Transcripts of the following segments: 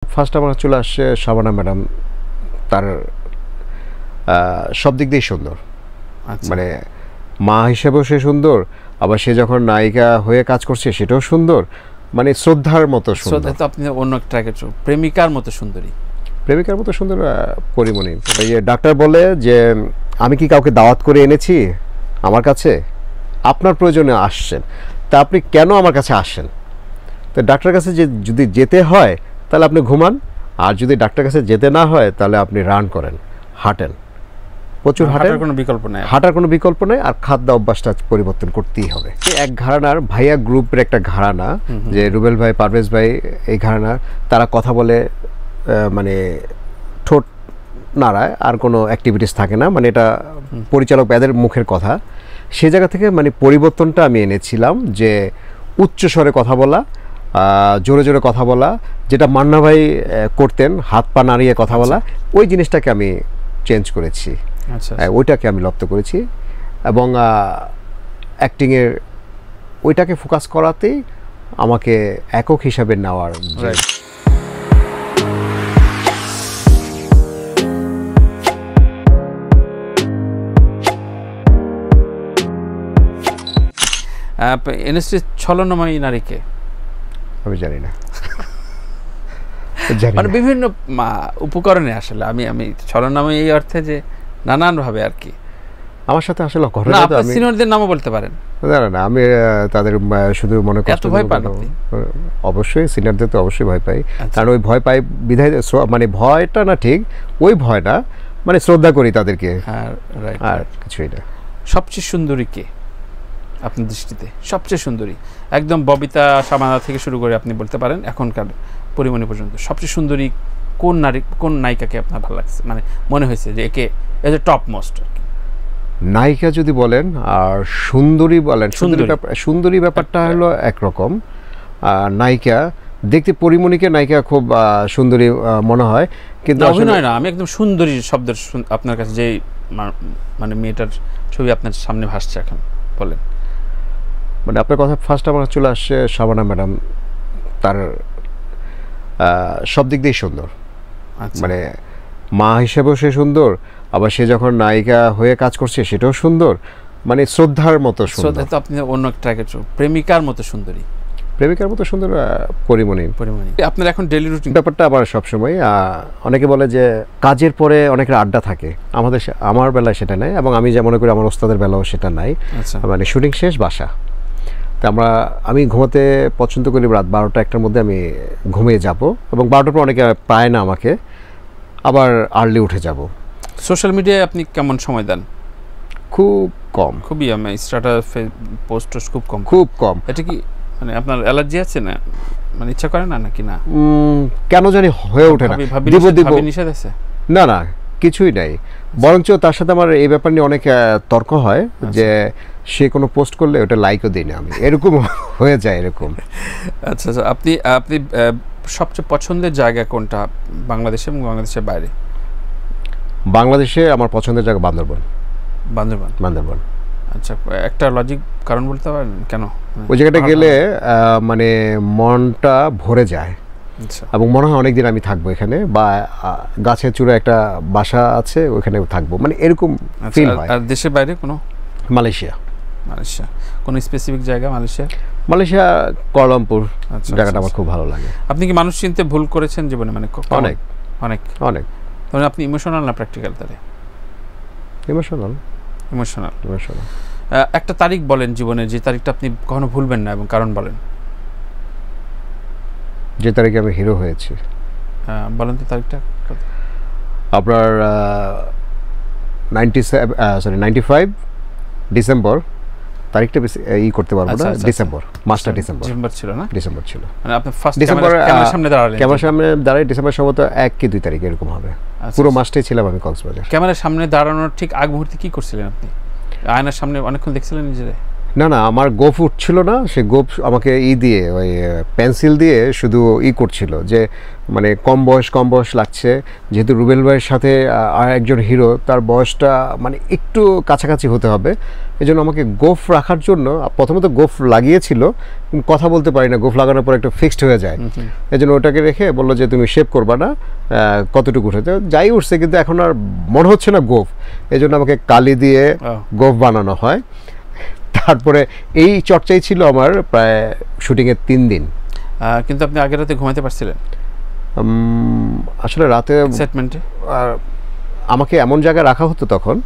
First আমার চলে আসছে শাবানা ম্যাডাম। তার সব দিক দিয়েই সুন্দর, মানে মা হিসেবেও সে সুন্দর, আবার সে যখন নায়িকা হয়ে কাজ করছে সেটাও সুন্দর, মানে শ্রদ্ধার মতো সুন্দর। তো আপনি অন্য একটা প্রেমিকার মতো সুন্দরী, প্রেমিকার মতো সুন্দর পরিমণি। ডাক্তার বলে যে আমি কি কাউকে দাওয়াত করে এনেছি আমার কাছে, আপনার প্রয়োজনে আসছেন, তা আপনি কেন আমার কাছে আসেন? তো ডাক্তার কাছে যদি যেতে হয় তাহলে আপনি ঘুমান, আর যদি ডাক্তার কাছে যেতে না হয় তাহলে আপনি রান করেন, হাঁটেন, প্রচুর হাঁটার কোনো বিকল্প নেই, হাঁটার কোনো বিকল্প নেই। আর খাদ্য অভ্যাসটা পরিবর্তন করতেই হবে। এক ঘরানার ভাইয়া গ্রুপের একটা ঘরানা, যে রুবেল ভাই, পারভেজ ভাই, এই ঘরানার তারা কথা বলে মানে ঠোঁট নাড়ায়, আর কোনো অ্যাক্টিভিটিস থাকে না, মানে এটা পরিচালক এদের মুখের কথা। সে জায়গা থেকে মানে পরিবর্তনটা আমি এনেছিলাম, যে উচ্চ স্বরে কথা বলা, জোরে জোরে কথা বলা, যেটা মান্না ভাই করতেন, হাত পা নাড়িয়ে কথা বলা, ওই জিনিসটাকে আমি চেঞ্জ করেছি, ওইটাকে আমি লপ্ত করেছি। এবং অ্যাক্টিংয়ের ওইটাকে ফোকাস করাতেই আমাকে একক হিসাবে নেওয়ার। ইন্ডাস্ট্রির ছলনাময়ী নারীকে আমি জানি না, মানে বিভিন্ন উপকরণে আসলে আমি ছলনাময়ী এই অর্থে যে নানানভাবে আর কি। আমার সাথে আসলে সিনিয়রদের নামও বলতে পারেন। না, আমি তাদের শুধু মনে কষ্ট ভয় পান। অবশ্যই সিনিয়রদের তো অবশ্যই ভয় পাই, কারণ ওই ভয় পাই বিধায়, মানে ভয়টা না ঠিক, ওই ভয় না, মানে শ্রদ্ধা করি তাদেরকে, আর কিছুই না। সবচেয়ে সুন্দরী কে আপনার দৃষ্টিতে? সবচেয়ে সুন্দরী একদম ববিতা সামানা থেকে শুরু করে আপনি বলতে পারেন এখনকার পরিমণি পর্যন্ত সবচেয়ে সুন্দরী কোন নারী, কোন নায়িকাকে আপনার ভালো লাগছে, মানে মনে হয়েছে যে একে এজ এ টপ মোস্ট আর কি? নায়িকা যদি বলেন আর সুন্দরী বলেন, সুন্দরী ব্যাপারটা হলো একরকম। নায়িকা দেখতে পরিমণিকে নায়িকা খুব সুন্দরী মনে হয়, কিন্তু অভিনয় না, আমি একদম সুন্দরী শব্দের আপনার কাছে যে মানে মেয়েটার ছবি আপনার সামনে ভাসছে এখন বলেন। মানে আপনার কথা ফার্স্ট আমার চলে আসছে শাবানা ম্যাডাম। তার সব দিক দিয়েই সুন্দর, মানে মা হিসেবেও সে সুন্দর, আবার সে যখন নায়িকা হয়ে কাজ করছে সেটাও সুন্দর, মানে শ্রদ্ধার মতো সুন্দর। তো আপনি অন্য একটা প্রেমিকার মতো সুন্দরী, প্রেমিকার মতো সুন্দর পরিমণি। আপনার এখন ডেইলি রুটিন ব্যাপারটা আবার সবসময় অনেকে বলে যে কাজের পরে অনেকের আড্ডা থাকে, আমার বেলায় সেটা নাই, এবং আমি যা মনে করি আমার ওস্তাদের বেলাও সেটা নাই। মানে শুটিং শেষ বাসা, তো আমি ঘুমাতে পছন্দ করি রাত 12টা-1টার মধ্যে আমি ঘুমিয়ে যাব, এবং 12টার পর অনেকে পায় না আমাকে, আবার আর্লি উঠে যাব। সোশ্যাল মিডিয়ায় আপনি কেমন সময় দেন? খুব কম, খুবই। আমি স্ট্যাটাস পোস্ট খুব কম। এটা কি মানে আপনার অ্যালার্জি আছে না, মানে ইচ্ছা করে না নাকি? না, কেন জানি হয়ে ওঠে না। নিষেধ আছে? না না, কিছুই নাই, বরঞ্চ তার সাথে আমার এই ব্যাপার নিয়ে অনেক তর্ক হয়, যে সে কোনো পোস্ট করলে ওটা লাইকও দিই না আমি, এরকম হয়ে যায় এরকম। আচ্ছা, আপনি সবচেয়ে পছন্দের জায়গা কোনটা বাংলাদেশে এবং বাংলাদেশের বাইরে? বাংলাদেশে আমার পছন্দের জায়গা বান্দরবান। বান্দরবান। আচ্ছা, একটা লজিক কারণ বলতে পারেন কেন? ওই জায়গাটা গেলে মানে মনটা ভরে যায়, এবং মনে হয় অনেকদিন আমি থাকবো এখানে, বা গাছের চূড়া একটা বাসা আছে ওইখানে থাকবো, মানে এরকম ফিল হয়। আর দেশের বাইরে কোনো? মালয়েশিয়া। কোনো স্পেসিফিক জায়গা? মালয়েশিয়া কুয়ালালামপুর জায়গাটা আমার খুব ভালো লাগে। আপনি কি মানুষ চিনতে ভুল করেছেন জীবনে? মানে অনেক অনেক অনেক। তাহলে আপনি ইমোশনাল না প্র্যাকটিক্যাল? তাহলে ইমোশনাল। একটা তারিখ বলেন জীবনের, যে তারিখটা আপনি কখনো ভুলবেন না, এবং কারণ বলেন। যে তারিখে আমি হিরো হয়েছি। বলেন তো তারিখটা। আপনার 95 ডিসেম্বর, তারিখটা করতে পারবো না, ডিসেম্বর, মাসটা ডিসেম্বর ছিল না? ডিসেম্বর ছিল। মানে আপনি ফার্স্ট ডিসেম্বর ক্যামেরার সামনে দাঁড়াই, ডিসেম্বর সম্ভবত 1 কি 2 তারিখ এরকম হবে। পুরো মাসটাই ছিলাম আমি কক্সবাজার। ক্যামেরার সামনে দাঁড়ানোর ঠিক আগ মুহূর্তে কি করছিলেন আপনি? আয়নার সামনে অনেকক্ষণ দেখছিলেন নিজেরে? না না, আমার গোফ উঠছিল না, সে গোফ আমাকে দিয়ে ওই পেন্সিল দিয়ে শুধু করছিল যে মানে কম বয়স লাগছে, যেহেতু রুবেল ভাইয়ের সাথে আর একজন হিরো, তার বয়সটা মানে একটু কাছাকাছি হতে হবে, এই জন্য আমাকে গোফ রাখার জন্য প্রথমত গোফ লাগিয়েছিল, কথা বলতে পারি না, গোফ লাগানোর পর একটু ফিক্সড হয়ে যায়, এই জন্য ওটাকে রেখে বললো যে তুমি শেভ করবা না, কতটুকু উঠেছে যাই উঠছে, কিন্তু এখন আর মনে হচ্ছে না গোফ, এই জন্য আমাকে কালি দিয়ে গোফ বানানো হয়। তারপরে এই চর্চাই ছিল আমার প্রায় শুটিংয়ের 3 দিন। কিন্তু আপনি আগের রাতে ঘুমাতে পারছিলেন? আসলে রাতে এক্সাইটমেন্টে আমাকে এমন জায়গায় রাখা হতো তখন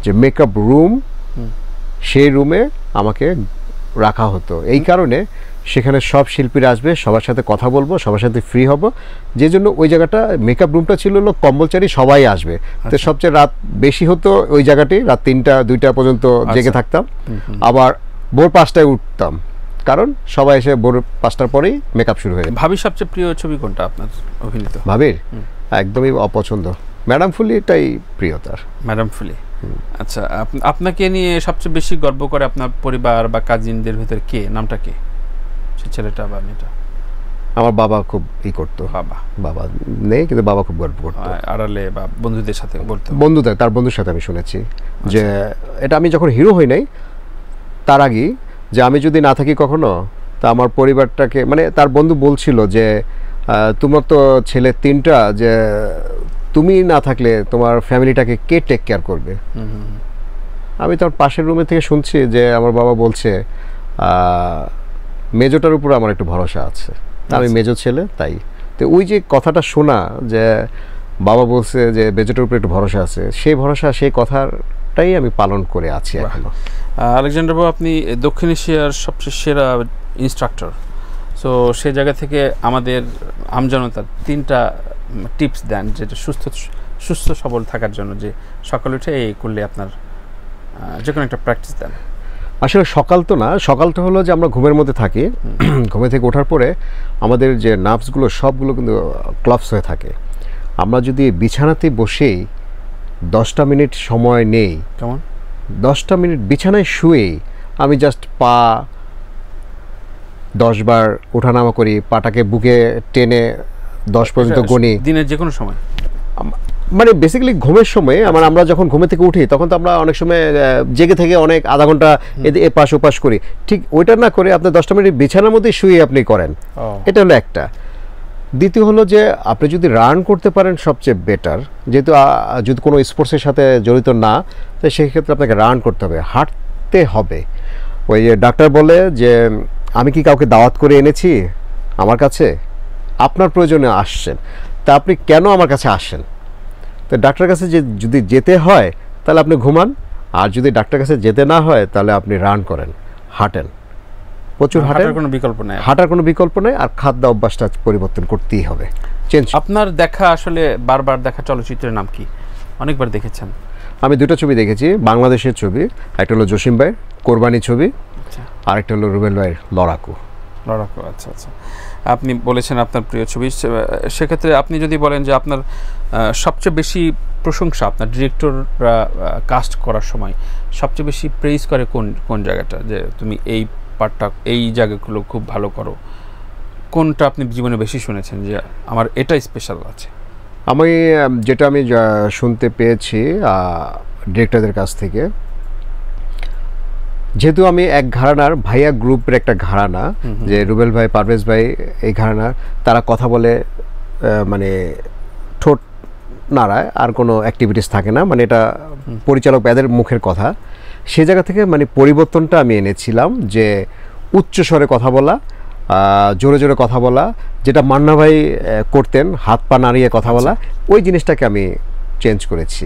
যে মেকআপ রুম, সেই রুমে আমাকে রাখা হতো, এই কারণে সেখানে সব শিল্পীরা আসবে, সবার সাথে কথা বলবো, সবার সাথে ফ্রি হব, যে জন্য ওই জায়গাটা মেকআপ রুমটা ছিল হলো কম্বলচারী সবাই আসবে, তো সবচেয়ে রাত বেশি হতো ওই জায়গাটি, রাত 3টা 2টা পর্যন্ত জেগে থাকতাম, আবার ভোর 5টায় উঠতাম, কারণ সবাই এসে ভোর 5টার পরেই মেকআপ শুরু হয়ে যায়। ভাবির সবচেয়ে প্রিয় ছবি কোনটা আপনার অভিনীত? ভাবির একদমই অপছন্দ, ম্যাডাম ফুলিটাই প্রিয় তার। ম্যাডাম ফুলি। আচ্ছা, আপনাকে নিয়ে সবচেয়ে বেশি গর্ব করে আপনার পরিবার বা কাজিনদের ভিতরে কে, নামটা কে, সে ছেলেটা বা মেয়েটা? আমার বাবা খুব করতো, বাবা নেই কিন্তু বাবা খুব গর্ব করতো, আড়ালে বা বন্ধুদের সাথে বলতো, তার বন্ধুর সাথে আমি শুনেছি যে এটা আমি যখন হিরো হই নাই তার আগে, যে আমি যদি না থাকি কখনো, তা আমার পরিবারটাকে, মানে তার বন্ধু বলছিল যে তোমার তো ছেলে 3টা, যে তুমি না থাকলে তোমার ফ্যামিলিটাকে কে টেক কেয়ার করবে। আমি তার পাশের রুমে থেকে শুনছি যে আমার বাবা বলছে মেজোটার উপর আমার একটু ভরসা আছে, আমি মেজো ছেলে, তাই তো ওই যে কথাটা শোনা যে বাবা বলছে যে মেজোটার উপর একটু ভরসা আছে, সেই ভরসা, সেই কথাটাই আমি পালন করে আছি এখনো। আলেকজান্ডার বাবু, আপনি দক্ষিণ এশিয়ার সবচেয়ে সেরা ইনস্ট্রাক্টর, সো সেই জায়গা থেকে আমাদের আমজনতার 3টা টিপস দেন, যেটা সুস্থ সবল থাকার জন্য, যে সকালে উঠে এই করলে আপনার যে কোনো একটা প্র্যাকটিস দেন। আসলে সকাল তো না, সকালটা হলো যে আমরা ঘুমের মধ্যে থাকি, ঘুমে থেকে ওঠার পরে আমাদের যে নার্ভসগুলো সবগুলো কিন্তু ক্লাবস হয়ে থাকে, আমরা যদি বিছানাতে বসেই 10টা মিনিট সময় নেই, কেমন 10টা মিনিট বিছানায় শুয়েই আমি জাস্ট পা 10 বার ওঠানামা করি, পাটাকে বুকে টেনে 10 পর্যন্ত গণি, দিনের যে কোনো সময়, মানে বেসিক্যালি ঘুমের সময়, আমরা যখন ঘুমে থেকে উঠি তখন তো আমরা অনেক সময় জেগে থেকে অনেক আধা ঘন্টা এপাশ ওপাশ করি, ঠিক ওইটা না করে আপনি 10টা মিনিট বিছানার মধ্যে শুয়ে আপনি করেন, এটা হলো একটা। দ্বিতীয় হলো যে আপনি যদি রান করতে পারেন সবচেয়ে বেটার, যেহেতু যদি কোনো স্পোর্টসের সাথে জড়িত না, তো সেক্ষেত্রে আপনাকে রান করতে হবে, হাঁটতে হবে। ওই যে ডাক্তার বলে যে আমি কি কাউকে দাওয়াত করে এনেছি আমার কাছে, আপনার প্রয়োজনে আসছেন, তা আপনি কেন আমার কাছে আসেন? তো ডাক্তারের কাছে যদি যেতে হয় তাহলে আপনি ঘুমান, আর যদি ডাক্তারের কাছে যেতে না হয় তাহলে আপনি রান করেন, হাঁটেন, প্রচুর হাঁটেন, হাঁটার কোনো বিকল্প নেই, আর খাদ্য অভ্যাসটা পরিবর্তন করতেই হবে, চেঞ্জ। আপনার দেখা আসলে বারবার দেখা চলচ্চিত্রের নাম কি, অনেকবার দেখেছেন? আমি 2টা ছবি দেখেছি, বাংলাদেশের ছবি, একটা হলো জসিম ভাইয়ের কোরবানি ছবি, আর একটা হলো রুবেল ভাইয়ের লড়াকু। আচ্ছা আচ্ছা, আপনি বলেছেন আপনার প্রিয় ছবি, সেক্ষেত্রে আপনি যদি বলেন যে আপনার সবচেয়ে বেশি প্রশংসা আপনার ডিরেক্টররা কাস্ট করার সময় সবচেয়ে বেশি প্রেইজ করে কোন জায়গাটা, যে তুমি এই পার্টটা, এই জায়গাগুলো খুব ভালো করো, কোনটা আপনি জীবনে বেশি শুনেছেন যে আমার এটাই স্পেশাল আছে? যেটা আমি শুনতে পেয়েছি ডিরেক্টরদের কাছ থেকে, যেহেতু আমি এক ঘরানার, ভাইয়া গ্রুপের একটা ঘরানা, যে রুবেল ভাই, পারভেজ ভাই, এই ঘরানার, তারা কথা বলে মানে ঠোঁট নাড়ায়, আর কোনো অ্যাক্টিভিটিস থাকে না, মানে এটা পরিচালক এদের মুখের কথা, সে জায়গা থেকে মানে পরিবর্তনটা আমি এনেছিলাম, যে উচ্চ স্বরে কথা বলা, জোরে জোরে কথা বলা, যেটা মান্না ভাই করতেন, হাত পা নাড়িয়ে কথা বলা, ওই জিনিসটাকে আমি চেঞ্জ করেছি,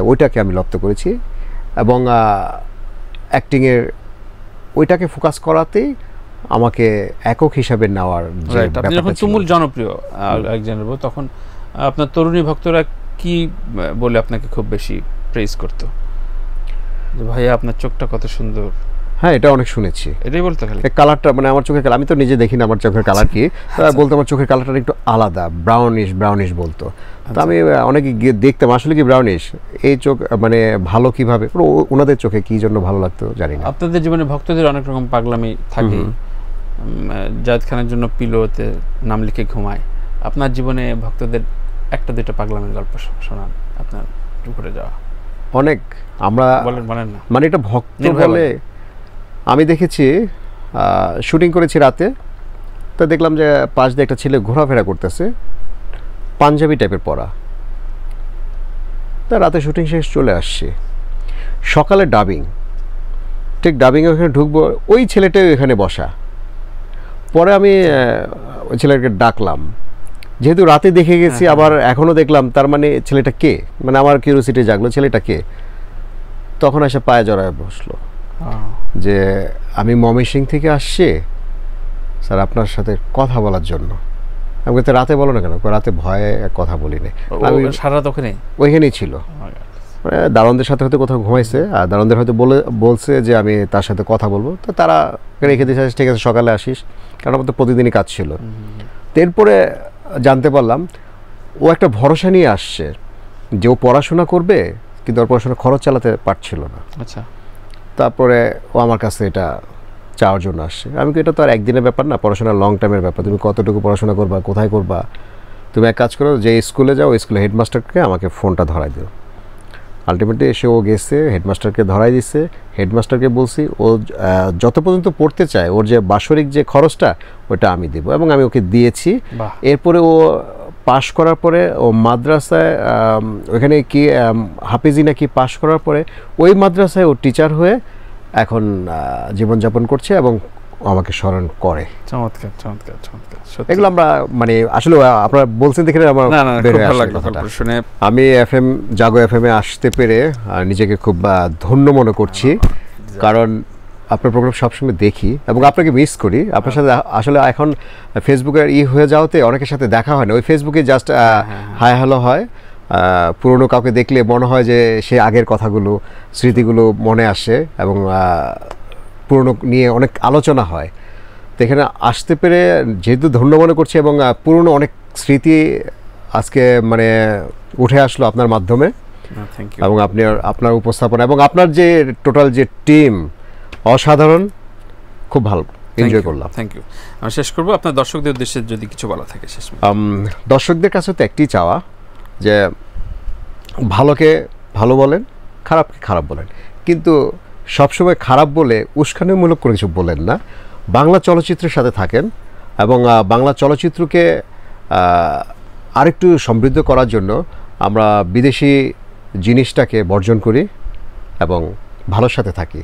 ওইটাকে আমি লপ্ত করেছি, এবং অ্যাক্টিংয়ের ওইটাকে ফোকাস করাতেই আমাকে একক হিসাবে নেওয়ার, আপনি যখন তুমুল জনপ্রিয় আলেকজান্ডার বাবু, তখন আপনার তরুণী ভক্তরা কি বলে আপনাকে খুব বেশি প্রেজ করতো, যে ভাইয়া আপনার চোখটা কত সুন্দর, হ্যাঁ, এটা অনেক শুনেছি। এটাই বলতো খালি। এই কালারটা মানে আমার চোখের কালার, আমি তো নিজে দেখি না আমার চোখের কালার কি, বলতো আমার চোখের কালারটা একটু আলাদা, ব্রাউনিশ বলতো। তো আমি অনেকে গিয়ে দেখতাম আসলে কি ব্রাউনিশ, এই চোখ মানে ভালো কিভাবে, ওনাদের চোখে কি জন্য ভালো লাগতো জানি না। আপনাদের জীবনে ভক্তদের অনেক রকম পাগলামি থাকে। জায়েদ খানের জন্য পিলোতে নাম লিখে ঘুমায়। আপনার জীবনে ভক্তদের একটা দুটো পাগলামির গল্প শোনান, আপনার ঘুরে যাওয়া। অনেক, আমরা বলেন না, মানে এটা ভক্ত বলে আমি দেখেছি, শুটিং করেছি রাতে, তো দেখলাম যে পাশ দিয়ে একটা ছেলে ঘোরাফেরা করতেছে, পাঞ্জাবি টাইপের পরা। তা রাতে শুটিং শেষ চলে আসছি, সকালে ডাবিং, ঠিক ডাবিংয়ে ওখানে ঢুকবো, ওই ছেলেটাও এখানে বসা। পরে আমি ওই ছেলেটাকে ডাকলাম, যেহেতু রাতে দেখে গেছি আবার এখনও দেখলাম, তার মানে ছেলেটা কে, মানে আমার কিউরিওসিটি জাগলো ছেলেটা কে। তখন এসে পায়ে জড়ায় বসলো যে আমি ময়মনসিংহ থেকে আসছি স্যার আপনার সাথে কথা বলার জন্য। আমি বলতে রাতে বলো না কেন, রাতে ভয়ে কথা বলি না, আমি সারা রাত ওইখানেই ছিল। মানে দারোয়ানদের সাথে হয়তো কোথাও ঘুমাইছে, আর দারোয়ানদের হয়তো বলছে যে আমি তার সাথে কথা বলবো, তো তারা রেখে দিয়েছে, ঠিক আছে সকালে আসিস, কারণ আমার তো প্রতিদিনই কাজ ছিল। এরপরে জানতে পারলাম ও একটা ভরসা নিয়ে আসছে যে ও পড়াশোনা করবে, কিন্তু ওর পড়াশোনা খরচ চালাতে পারছিল না। আচ্ছা, তারপরে ও আমার কাছে এটা চাওয়ার জন্য আসছে। আমি কি এটা তো আর একদিনের ব্যাপার না, পড়াশোনা লং টাইমের ব্যাপার, তুমি কতটুকু পড়াশোনা করবা, কোথায় করবা, তুমি এক কাজ করো, যে স্কুলে যাও ওই স্কুলে হেডমাস্টারকে আমাকে ফোনটা ধরাই দিও। আলটিমেটলি এসে ও গেছে, হেডমাস্টারকে ধরাই দিচ্ছে। হেডমাস্টারকে বলছি ও যত পর্যন্ত পড়তে চায় ওর যে বাৎসরিক যে খরচটা ওটা আমি দেবো, এবং আমি ওকে দিয়েছি। এরপরে ও পাশ করার পরে ও মাদ্রাসায় ওইখানে কি হাফিজি নাকি পাশ করার পরে ওই মাদ্রাসায় ও টিচার হয়ে এখন জীবনযাপন করছে এবং আমাকে স্মরণ করে। চমৎকার চমৎকার চমৎকার। এগুলো আমরা মানে আসলে আপনারা বলছেন দেখে আমার ভালো লাগলো শুনে। আমি এফএম জাগো এফএমে আসতে পেরে নিজেকে খুব ধন্য মনে করছি, কারণ আপনার প্রোগ্রাম সবসময় দেখি এবং আপনাকে মিস করি। আপনার সাথে আসলে এখন ফেসবুকের হয়ে যাওয়াতে অনেকের সাথে দেখা হয় না, ওই ফেসবুকে জাস্ট হাই হ্যালো হয়। পুরনো কাউকে দেখলে মনে হয় যে সে আগের কথাগুলো স্মৃতিগুলো মনে আসে এবং পুরনো নিয়ে অনেক আলোচনা হয়। তো এখানে আসতে পেরে যেহেতু ধন্য মনে করছি, এবং পুরনো অনেক স্মৃতি আজকে মানে উঠে আসলো আপনার মাধ্যমে, এবং আপনার উপস্থাপনা এবং আপনার যে টোটাল যে টিম অসাধারণ, খুব ভালো এনজয় করলাম। Thank you. আমি শেষ করবো, আপনার দর্শকদের উদ্দেশ্যে যদি কিছু বলা থাকে শেষ। দর্শকদের কাছে তো একটি চাওয়া যে ভালোকে ভালো বলেন, খারাপকে খারাপ বলেন, কিন্তু সবসময় খারাপ বলে উস্কানিমূলক করে কিছু বলেন না। বাংলা চলচ্চিত্রের সাথে থাকেন এবং বাংলা চলচ্চিত্রকে আরেকটু সমৃদ্ধ করার জন্য আমরা বিদেশি জিনিসটাকে বর্জন করি এবং ভালোর সাথে থাকি।